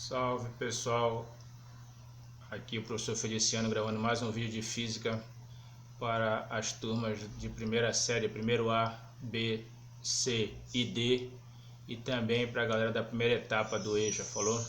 Salve pessoal, aqui o professor Feliciano gravando mais um vídeo de física para as turmas de primeira série, primeiro A, B, C e D, e também para a galera da primeira etapa do EJA, falou?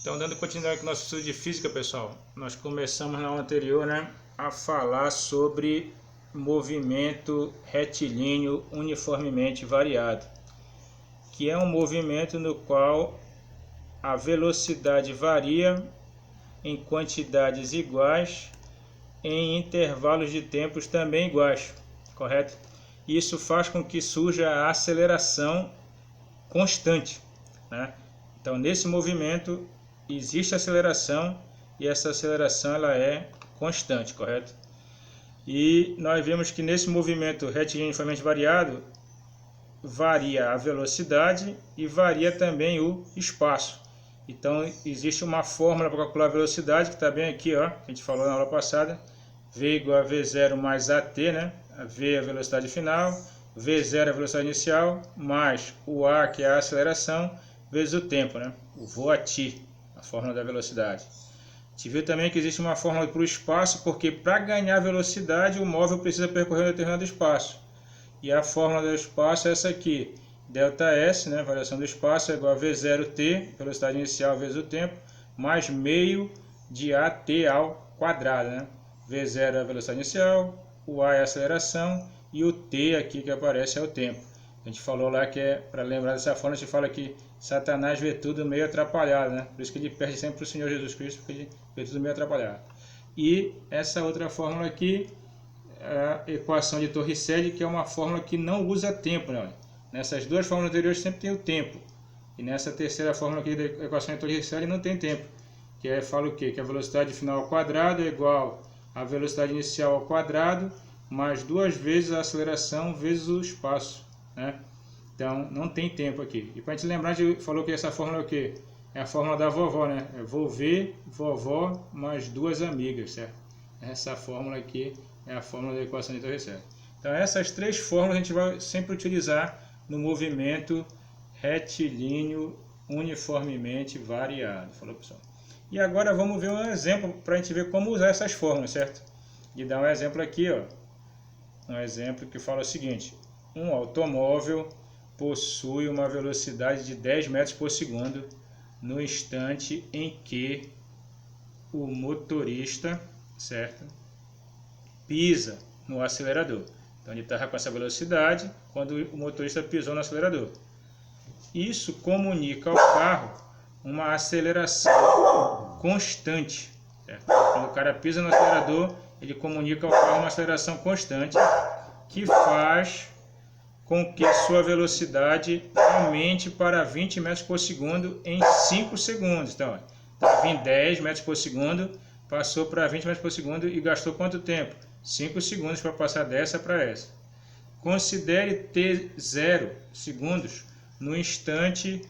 Então, dando continuidade com o nosso estudo de física, pessoal, nós começamos na aula anterior, a falar sobre movimento retilíneo uniformemente variado, que é um movimento no qual a velocidade varia em quantidades iguais em intervalos de tempos também iguais, correto? Isso faz com que surja a aceleração constante, Então, nesse movimento existe aceleração e essa aceleração ela é constante, correto? E nós vemos que nesse movimento retilíneo uniformemente variado varia a velocidade e varia também o espaço. Então, existe uma fórmula para calcular a velocidade, que está bem aqui, ó, que a gente falou na aula passada. V igual a V0 mais AT, A V é a velocidade final, V0 é a velocidade inicial, mais o A, que é a aceleração, vezes o tempo, O voati, a fórmula da velocidade. A gente viu também que existe uma fórmula para o espaço, porque para ganhar velocidade, o móvel precisa percorrer um determinado espaço. E a fórmula do espaço é essa aqui. ΔS, variação do espaço, é igual a V0t, velocidade inicial vezes o tempo, mais meio de AT ao quadrado. V0 é a velocidade inicial, o A é a aceleração e o T aqui que aparece é o tempo. A gente falou lá que para lembrar dessa fórmula, a gente fala que Satanás vê tudo meio atrapalhado, Por isso que ele perde sempre para o Senhor Jesus Cristo, porque ele vê tudo meio atrapalhado. E essa outra fórmula aqui, a equação de Torricelli, que é uma fórmula que não usa tempo, Nessas duas fórmulas anteriores sempre tem o tempo. E nessa terceira fórmula aqui da equação de Torricelli não tem tempo. Que fala o quê? Que a velocidade final ao quadrado é igual à velocidade inicial ao quadrado, mais duas vezes a aceleração vezes o espaço. Então não tem tempo aqui. E para a gente lembrar, a gente falou que essa fórmula é o quê? É a fórmula da vovó, É vovê, vovó, mais duas amigas, certo? Essa fórmula aqui é a fórmula da equação de Torricelli. Então essas três fórmulas a gente vai sempre utilizar no movimento retilíneo uniformemente variado. Falou, pessoal? E agora vamos ver um exemplo para a gente ver como usar essas fórmulas, certo? E dar um exemplo aqui, ó. Um exemplo que fala o seguinte: um automóvel possui uma velocidade de 10 metros por segundo no instante em que o motorista, certo, pisa no acelerador. Então ele estava com essa velocidade quando o motorista pisou no acelerador. Isso comunica ao carro uma aceleração constante. Certo? Quando o cara pisa no acelerador, ele comunica ao carro uma aceleração constante que faz com que sua velocidade aumente para 20 metros por segundo em 5 segundos. Então, estava em 10 metros por segundo, passou para 20 metros por segundo e gastou quanto tempo? 5 segundos para passar dessa para essa. Considere T0 segundos no instante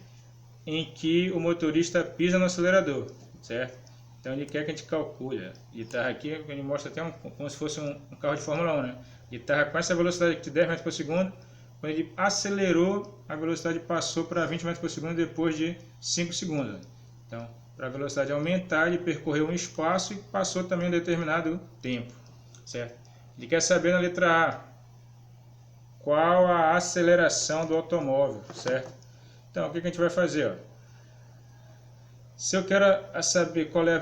em que o motorista pisa no acelerador, certo? Então ele quer que a gente calcule. Ele está aqui, ele mostra até como se fosse um carro de Fórmula 1, Ele estava com essa velocidade de 10 metros por segundo, quando ele acelerou, a velocidade passou para 20 metros por segundo depois de 5 segundos. Então, para a velocidade aumentar, ele percorreu um espaço e passou também um determinado tempo. Certo? Ele quer saber na letra A qual a aceleração do automóvel, certo? Então, o que a gente vai fazer? Se eu quero saber qual é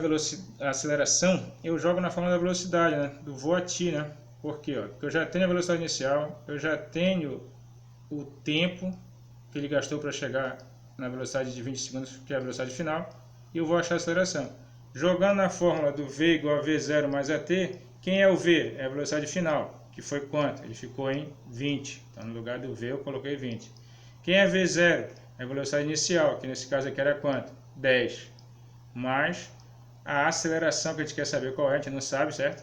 a aceleração, eu jogo na fórmula da velocidade, do voati, Por quê? Porque eu já tenho a velocidade inicial, eu já tenho o tempo que ele gastou para chegar na velocidade de 20 segundos, que é a velocidade final, e eu vou achar a aceleração. Jogando na fórmula do V igual a V0 mais AT, quem é o V? É a velocidade final, que foi quanto? Ele ficou em 20. Então, no lugar do V, eu coloquei 20. Quem é V0? É a velocidade inicial, que nesse caso aqui era quanto? 10. Mais a aceleração, que a gente quer saber qual é, a gente não sabe, certo?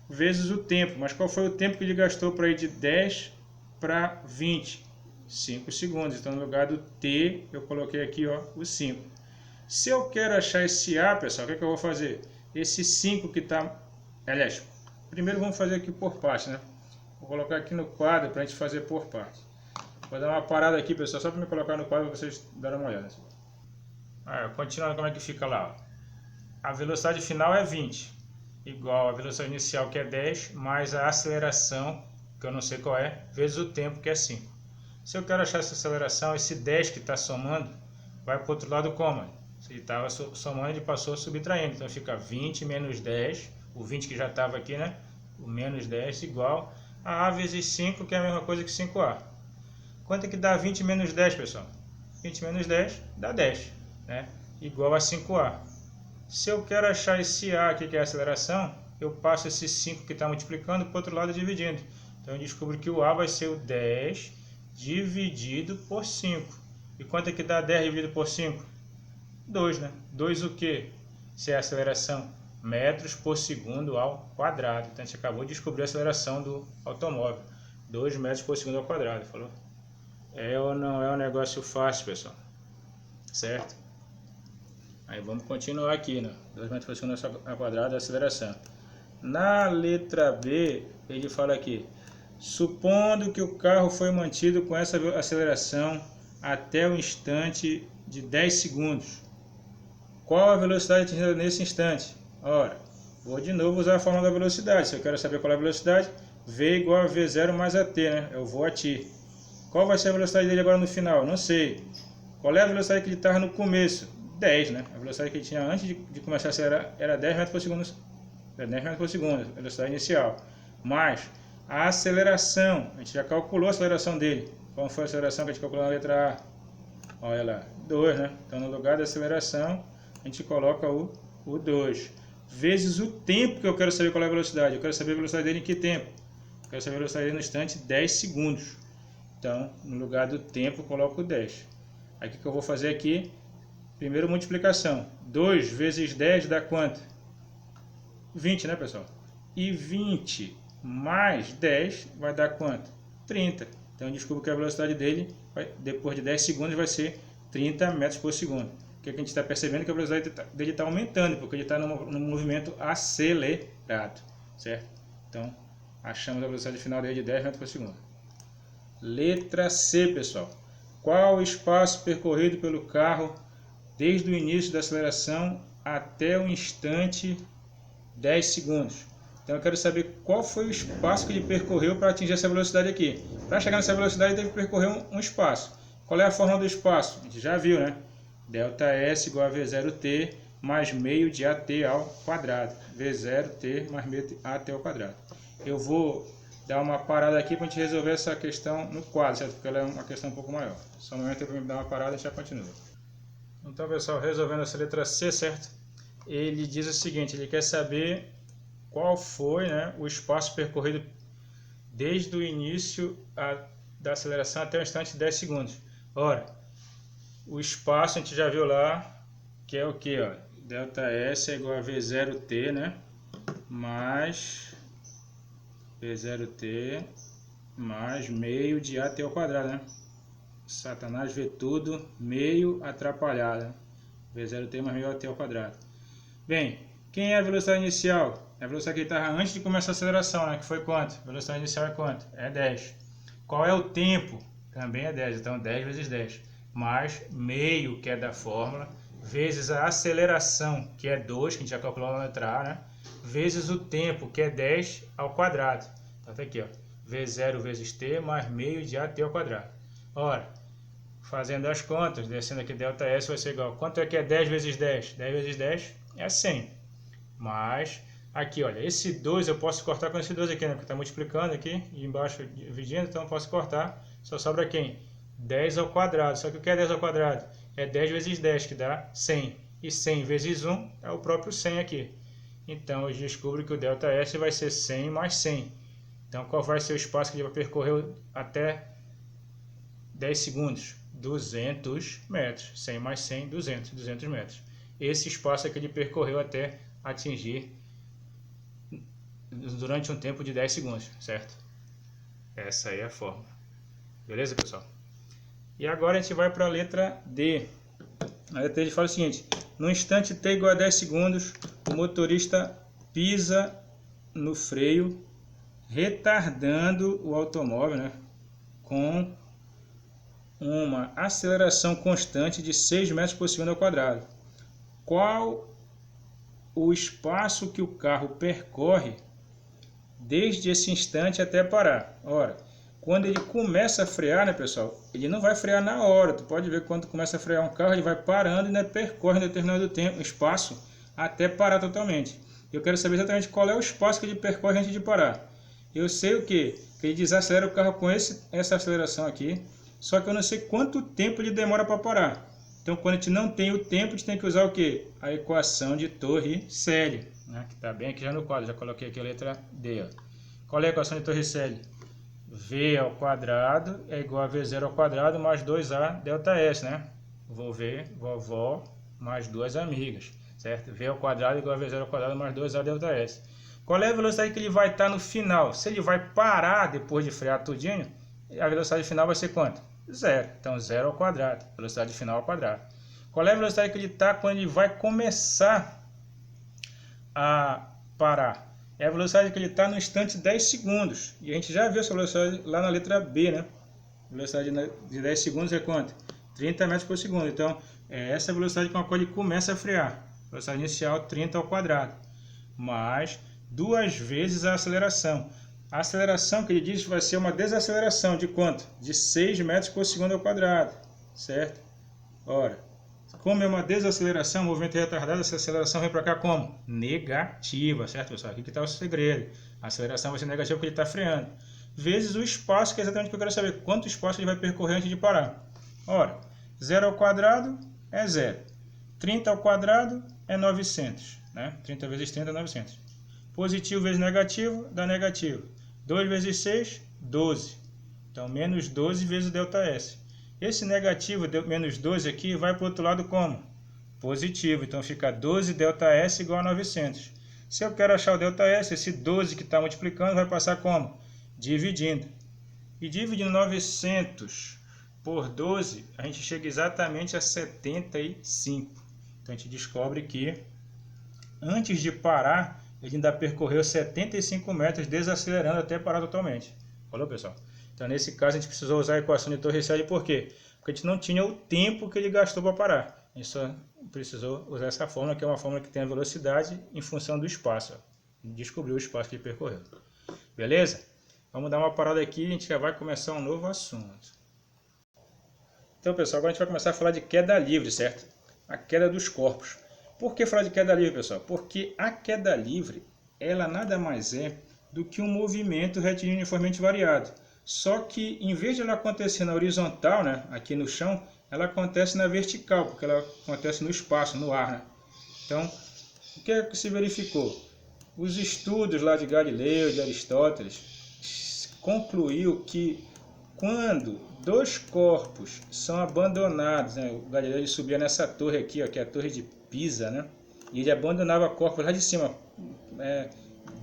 Vezes o tempo. Mas qual foi o tempo que ele gastou para ir de 10 para 20? 5 segundos. Então, no lugar do T, eu coloquei aqui, o 5. Se eu quero achar esse A, pessoal, o que eu vou fazer? Esse 5 que está... Aliás, primeiro vamos fazer aqui por parte, Vou colocar aqui no quadro para a gente fazer por parte. Vou dar uma parada aqui, pessoal, só para me colocar no quadro para vocês darem uma olhada. Continuando, como é que fica lá? A velocidade final é 20, igual a velocidade inicial, que é 10, mais a aceleração, que eu não sei qual é, vezes o tempo, que é 5. Se eu quero achar essa aceleração, esse 10 que está somando, vai para o outro lado como? Se ele estava somando, ele passou subtraindo. Então fica 20 menos 10, o 20 que já estava aqui, né? O menos 10 igual a A vezes 5, que é a mesma coisa que 5A. Quanto é que dá 20 menos 10, pessoal? 20 menos 10 dá 10, né? Igual a 5A. Se eu quero achar esse A aqui, que é a aceleração, eu passo esse 5 que está multiplicando para o outro lado dividindo. Então eu descubro que o A vai ser o 10 dividido por 5. E quanto é que dá 10 dividido por 5? 2, né? 2 o quê? Se é a aceleração? Metros por segundo ao quadrado. Então a gente acabou de descobrir a aceleração do automóvel. 2 metros por segundo ao quadrado, falou? É ou não é um negócio fácil, pessoal? Certo? Aí vamos continuar aqui, né? 2 metros por segundo ao quadrado, a aceleração. Na letra B, ele fala aqui: supondo que o carro foi mantido com essa aceleração até o instante de 10 segundos. Qual a velocidade atingida nesse instante? Ora, vou de novo usar a fórmula da velocidade. Se eu quero saber qual é a velocidade, V igual a V0 mais AT, né? Eu vou a t. Qual vai ser a velocidade dele agora no final? Não sei. Qual é a velocidade que ele estava no começo? 10, né? A velocidade que ele tinha antes de começar a acelerar era 10 metros por segundo. Era 10 metros por segundo, a velocidade inicial. Mas a aceleração, a gente já calculou a aceleração dele. Qual foi a aceleração que a gente calculou na letra A? Olha lá, 2, né? Então no lugar da aceleração, a gente coloca o 2. Vezes o tempo que eu quero saber qual é a velocidade. Eu quero saber a velocidade dele em que tempo? Eu quero saber a velocidade dele no instante 10 segundos. Então, no lugar do tempo, eu coloco 10. Aí o que eu vou fazer aqui? Primeiro, multiplicação. 2 vezes 10 dá quanto? 20, né, pessoal? E 20 mais 10 vai dar quanto? 30. Então, eu descubro que a velocidade dele, depois de 10 segundos, vai ser 30 metros por segundo. O que a gente está percebendo? Que a velocidade dele está aumentando, porque ele está num movimento acelerado, certo? Então, achamos a velocidade final dele de 10 metros por segundo. Letra C, pessoal. Qual o espaço percorrido pelo carro desde o início da aceleração até o instante 10 segundos? Então eu quero saber qual foi o espaço que ele percorreu para atingir essa velocidade aqui. Para chegar nessa velocidade ele teve que percorrer um espaço. Qual é a fórmula do espaço? A gente já viu, né? ΔS igual a V0t mais meio de AT ao quadrado. V0t mais meio de AT ao quadrado. Eu vou dar uma parada aqui para a gente resolver essa questão no quadro, certo? Porque ela é uma questão um pouco maior. Só um momento para me dar uma parada e já continua. Então, pessoal, resolvendo essa letra C, certo? Ele diz o seguinte, ele quer saber qual foi, né, o espaço percorrido desde o início da aceleração até o instante de 10 segundos. Ora, o espaço a gente já viu lá, que é o que? Ó, ΔS é igual a V0t, né? Mais V0t mais meio de AT ao quadrado, né? Satanás vê tudo, meio atrapalhado, né? V0t mais meio AT ao quadrado. Bem, quem é a velocidade inicial? É a velocidade que ele estava antes de começar a aceleração, né? Que foi quanto? A velocidade inicial é quanto? É 10. Qual é o tempo? Também é 10, então 10 vezes 10. Mais meio, que é da fórmula, vezes a aceleração, que é 2, que a gente já calculou na letra A, né? Vezes o tempo, que é 10 ao quadrado. Então tá aqui, ó, V0 vezes t mais meio de AT ao quadrado. Ora, fazendo as contas, descendo aqui ΔS vai ser igual. Quanto é que é 10 vezes 10? 10 vezes 10 é 100. Mas, aqui, olha, esse 2 eu posso cortar com esse 2 aqui, né? Porque está multiplicando aqui, e embaixo dividindo, então eu posso cortar. Só sobra quem? 10 ao quadrado. Só que o que é 10 ao quadrado? É 10 vezes 10, que dá 100. E 100 vezes 1 é o próprio 100 aqui. Então, eu descubro que o ΔS vai ser 100 mais 100. Então, qual vai ser o espaço que ele vai percorrer até 10 segundos? 200 metros. 100 mais 100, 200 metros. Esse espaço é que ele percorreu até atingir durante um tempo de 10 segundos, certo? Essa aí é a fórmula. Beleza, pessoal? E agora a gente vai para a letra D. A letra D fala o seguinte: no instante t igual a 10 segundos, o motorista pisa no freio, retardando o automóvel, né, com uma aceleração constante de 6 metros por segundo ao quadrado. Qual o espaço que o carro percorre desde esse instante até parar? Ora, quando ele começa a frear, né, pessoal, ele não vai frear na hora. Tu pode ver que quando começa a frear um carro, ele vai parando e, né, percorre um determinado tempo, espaço até parar totalmente. Eu quero saber exatamente qual é o espaço que ele percorre antes de parar. Eu sei o quê? Que ele desacelera o carro com essa aceleração aqui, só que eu não sei quanto tempo ele demora para parar. Então, quando a gente não tem o tempo, a gente tem que usar o quê? A equação de Torricelli, né? Que está bem aqui já no quadro, já coloquei aqui a letra D. Ó. Qual é a equação de Torricelli? V ao quadrado é igual a V0 ao quadrado mais 2A delta S, né? Vovê, vovó, mais duas amigas, certo? V ao quadrado é igual a V0 ao quadrado mais 2A delta S. Qual é a velocidade que ele vai estar no final? Se ele vai parar depois de frear tudinho, a velocidade final vai ser quanto? Zero. Então, 0 ao quadrado. Velocidade final ao quadrado. Qual é a velocidade que ele está quando ele vai começar a parar? É a velocidade que ele está no instante 10 segundos. E a gente já viu essa velocidade lá na letra B, né? A velocidade de 10 segundos é quanto? 30 metros por segundo. Então, é essa a velocidade com a qual ele começa a frear. Velocidade inicial 30 ao quadrado. Mais 2 vezes a aceleração. A aceleração que ele diz vai ser uma desaceleração de quanto? De 6 metros por segundo ao quadrado, certo? Ora, como é uma desaceleração, movimento retardado, essa aceleração vem para cá como? Negativa, certo, pessoal? Aqui que está o segredo. A aceleração vai ser negativa porque ele está freando. Vezes o espaço, que é exatamente o que eu quero saber. Quanto espaço ele vai percorrer antes de parar? Ora, 0 ao quadrado é 0. 30 ao quadrado é 900, né? 30 vezes 30 é 900. Positivo vezes negativo dá negativo. 2 vezes 6, 12. Então, menos 12 vezes o ΔS. Esse negativo, menos 12 aqui, vai para o outro lado como? Positivo. Então, fica 12 ΔS igual a 900. Se eu quero achar o ΔS, esse 12 que está multiplicando vai passar como? Dividindo. E dividindo 900 por 12, a gente chega exatamente a 75. Então, a gente descobre que, antes de parar, ele ainda percorreu 75 metros, desacelerando até parar totalmente. Falou, pessoal? Então, nesse caso, a gente precisou usar a equação de Torricelli, por quê? Porque a gente não tinha o tempo que ele gastou para parar. A gente só precisou usar essa fórmula, que é uma fórmula que tem a velocidade em função do espaço. Descobriu o espaço que ele percorreu. Beleza? Vamos dar uma parada aqui e a gente já vai começar um novo assunto. Então, pessoal, agora a gente vai começar a falar de queda livre, certo? A queda dos corpos. Por que falar de queda livre, pessoal? Porque a queda livre, ela nada mais é do que um movimento retilíneo uniformemente variado. Só que, em vez de ela acontecer na horizontal, né, aqui no chão, ela acontece na vertical, porque ela acontece no espaço, no ar, né? Então, o que é que se verificou? Os estudos lá de Galileu, de Aristóteles, concluiu que quando dois corpos são abandonados, né, o Galileu subia nessa torre aqui, ó, que é a Torre de Pisa, né? E ele abandonava corpos lá de cima,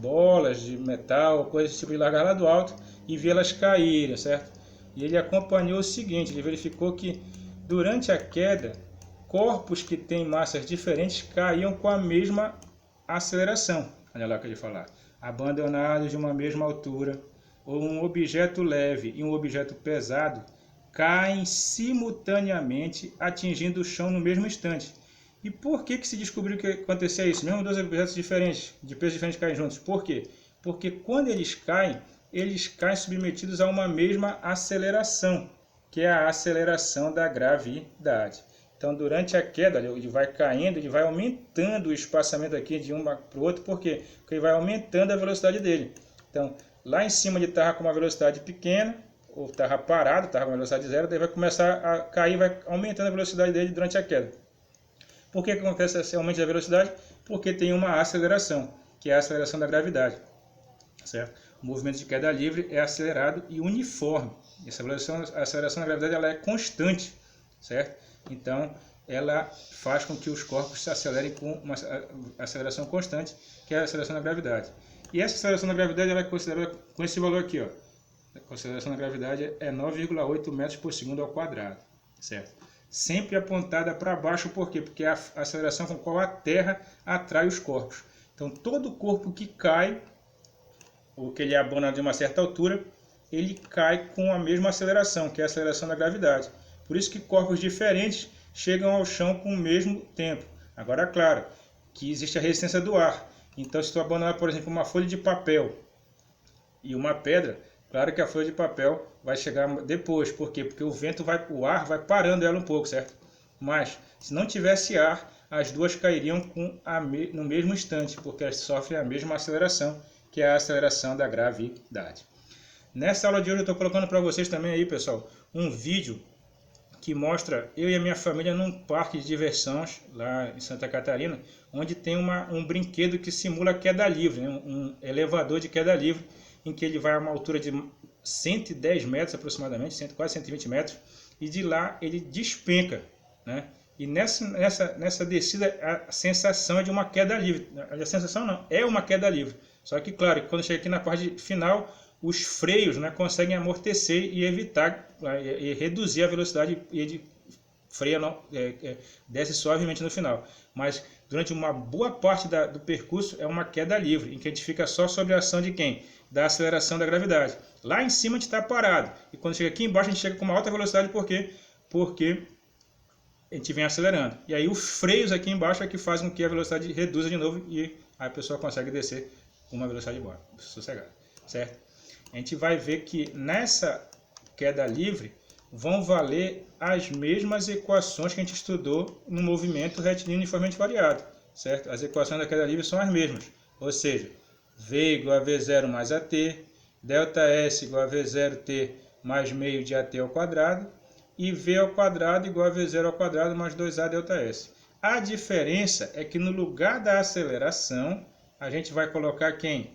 bolas de metal, coisas tipo de largar lá do alto e via elas caírem, certo? E ele acompanhou o seguinte, ele verificou que durante a queda, corpos que têm massas diferentes caíam com a mesma aceleração. Olha lá o que ele fala. Abandonados de uma mesma altura, ou um objeto leve e um objeto pesado caem simultaneamente, atingindo o chão no mesmo instante. E por que se descobriu que acontecia isso? Mesmo dois objetos diferentes, de pesos diferentes, caem juntos. Por quê? Porque quando eles caem submetidos a uma mesma aceleração, que é a aceleração da gravidade. Então, durante a queda, ele vai caindo, ele vai aumentando o espaçamento aqui de um para o outro. Por quê? Porque ele vai aumentando a velocidade dele. Então, lá em cima ele estava com uma velocidade pequena, ou estava parado, estava com uma velocidade zero, daí vai começar a cair, vai aumentando a velocidade dele durante a queda. Por que acontece esse aumento da velocidade? Porque tem uma aceleração, que é a aceleração da gravidade. Certo? O movimento de queda livre é acelerado e uniforme. Essa aceleração da gravidade ela é constante, certo? Então, ela faz com que os corpos se acelerem com uma aceleração constante, que é a aceleração da gravidade. E essa aceleração da gravidade ela é considerada com esse valor aqui, ó. A aceleração da gravidade é 9,8 metros por segundo ao quadrado, certo? Sempre apontada para baixo, por quê? Porque é a aceleração com a qual a Terra atrai os corpos. Então, todo corpo que cai, ou que ele é abandonado de uma certa altura, ele cai com a mesma aceleração, que é a aceleração da gravidade. Por isso que corpos diferentes chegam ao chão com o mesmo tempo. Agora, claro, que existe a resistência do ar. Então, se tu abandonar, por exemplo, uma folha de papel e uma pedra, claro que a folha de papel vai chegar depois. Por quê? Porque o ar vai parando ela um pouco, certo? Mas, se não tivesse ar, as duas cairiam no mesmo instante, porque elas sofrem a mesma aceleração, que é a aceleração da gravidade. Nessa aula de hoje eu estou colocando para vocês também aí, pessoal, um vídeo que mostra eu e a minha família num parque de diversões lá em Santa Catarina, onde tem um brinquedo que simula queda livre, né? Um elevador de queda livre, em que ele vai a uma altura de 110 metros aproximadamente, quase 120 metros, e de lá ele despenca, né? E nessa descida a sensação é de uma queda livre. A sensação não, é uma queda livre. Só que, claro, quando chega aqui na parte final, os freios, né, conseguem amortecer e evitar e reduzir a velocidade e ele freia, desce suavemente no final. Mas durante uma boa parte do percurso é uma queda livre, em que a gente fica só sob a ação de quem? Da aceleração da gravidade. Lá em cima a gente está parado. E quando chega aqui embaixo a gente chega com uma alta velocidade, por quê? Porque a gente vem acelerando. E aí os freios aqui embaixo é que fazem com que a velocidade reduza de novo e a pessoa consegue descer com uma velocidade boa, sossegada, certo? A gente vai ver que nessa queda livre vão valer as mesmas equações que a gente estudou no movimento retilíneo uniformemente variado, certo? As equações da queda livre são as mesmas, ou seja, V igual a V0 mais AT, ΔS igual a V0T mais meio de AT ao quadrado, e V ao quadrado igual a V0 ao quadrado mais 2A ΔS. A diferença é que no lugar da aceleração, a gente vai colocar quem?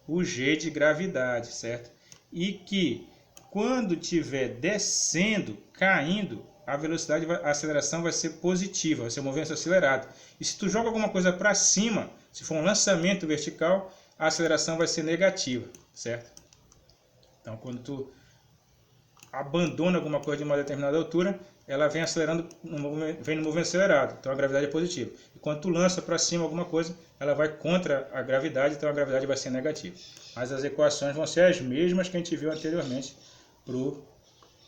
O G de gravidade, certo? E que quando estiver descendo, caindo, a aceleração vai ser positiva, vai ser um movimento acelerado. E se tu joga alguma coisa para cima, se for um lançamento vertical, a aceleração vai ser negativa, certo? Então, quando tu abandona alguma coisa de uma determinada altura, ela vem acelerando, vem no movimento acelerado, então a gravidade é positiva. E quando tu lança para cima alguma coisa, ela vai contra a gravidade, então a gravidade vai ser negativa. Mas as equações vão ser as mesmas que a gente viu anteriormente para o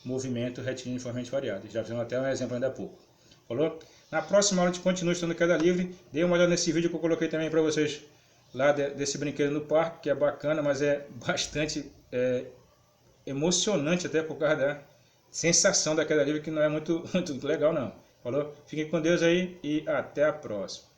movimento retilíneo uniformemente variado. Já vimos até um exemplo ainda há pouco. Falou? Na próxima aula a gente continua estudando queda livre. Dê uma olhada nesse vídeo que eu coloquei também para vocês lá desse brinquedo no parque, que é bacana, mas é bastante emocionante até por causa da sensação da queda livre, que não é muito legal não. Falou? Fiquem com Deus aí e até a próxima.